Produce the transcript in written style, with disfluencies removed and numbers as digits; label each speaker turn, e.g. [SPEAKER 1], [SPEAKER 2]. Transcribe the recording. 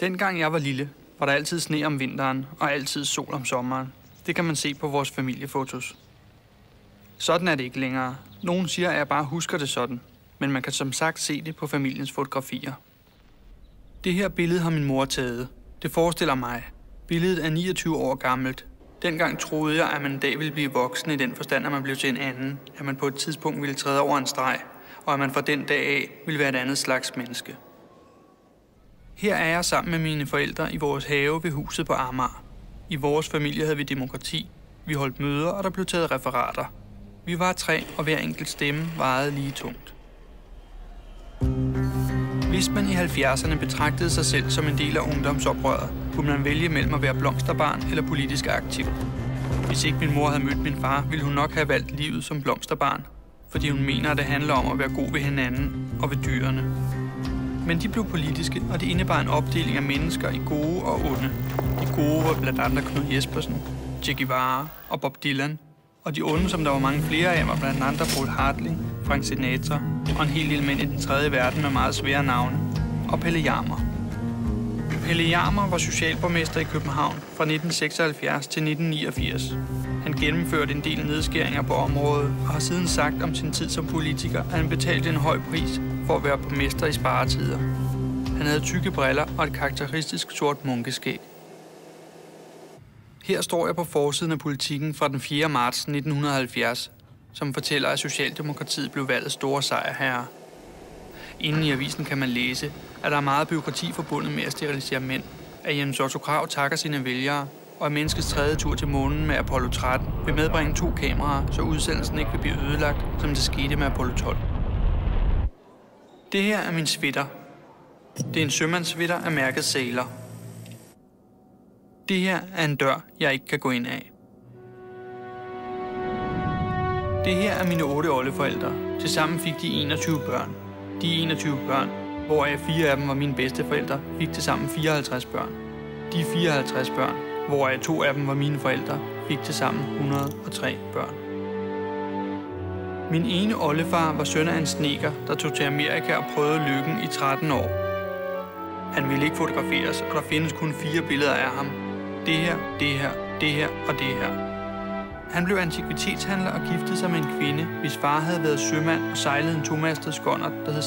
[SPEAKER 1] Dengang jeg var lille, var der altid sne om vinteren og altid sol om sommeren. Det kan man se på vores familiefotos. Sådan er det ikke længere. Nogen siger, at jeg bare husker det sådan, men man kan som sagt se det på familiens fotografier. Det her billede har min mor taget. Det forestiller mig. Billedet er 29 år gammelt. Dengang troede jeg, at man en dag ville blive voksen i den forstand, at man blev til en anden, at man på et tidspunkt ville træde over en streg, og at man fra den dag af ville være et andet slags menneske. Her er jeg sammen med mine forældre i vores have ved huset på Amager. I vores familie havde vi demokrati. Vi holdt møder, og der blev taget referater. Vi var 3, og hver enkelt stemme vejede lige tungt. Hvis man i 70'erne betragtede sig selv som en del af ungdomsoprøret, kunne man vælge mellem at være blomsterbarn eller politisk aktiv. Hvis ikke min mor havde mødt min far, ville hun nok have valgt livet som blomsterbarn, fordi hun mener, at det handler om at være god ved hinanden og ved dyrene. Men de blev politiske, og det indebar en opdeling af mennesker i gode og onde. De gode var blandt andre Knud Jespersen, Che Guevara og Bob Dylan, og de onde, som der var mange flere af, var blandt andre Paul Hartling, Frank Sinatra og en hel del mænd i den tredje verden med meget svære navne, og Pelle Hjarmer. Pelle Hjarmer var socialborgmester i København fra 1976 til 1989. Han gennemførte en del nedskæringer på området og har siden sagt om sin tid som politiker, at han betalte en høj pris for at være borgmester i sparetider. Han havde tykke briller og et karakteristisk sort munkeskæg. Her står jeg på forsiden af Politikken fra den 4. marts 1970, som fortæller, at Socialdemokratiet blev valgt store sejrherre. Inden i avisen kan man læse, at der er meget bureaukrati forbundet med at sterilisere mænd, at Jens Otto Krag takker sine vælgere, og at menneskets tredje tur til månen med Apollo 13 vil medbringe 2 kameraer, så udsendelsen ikke vil blive ødelagt, som det skete med Apollo 12. Det her er min sweater. Det er en sømandssweater af mærket Sailor. Det her er en dør, jeg ikke kan gå ind af. Det her er mine 8 oldeforældre. Tilsammen fik de 21 børn. De 21 børn, hvoraf 4 af dem var mine bedsteforældre, fik tilsammen 54 børn. De 54 børn, hvoraf 2 af dem var mine forældre, fik tilsammen 103 børn. Min ene oldefar var søn af en snedker, der tog til Amerika og prøvede lykken i 13 år. Han ville ikke fotograferes, og der findes kun 4 billeder af ham. Det her, det her, det her og det her. Han blev antikvitetshandler og giftede sig med en kvinde, hvis far havde været sømand og sejlede en 2-mastet skonnert, der hed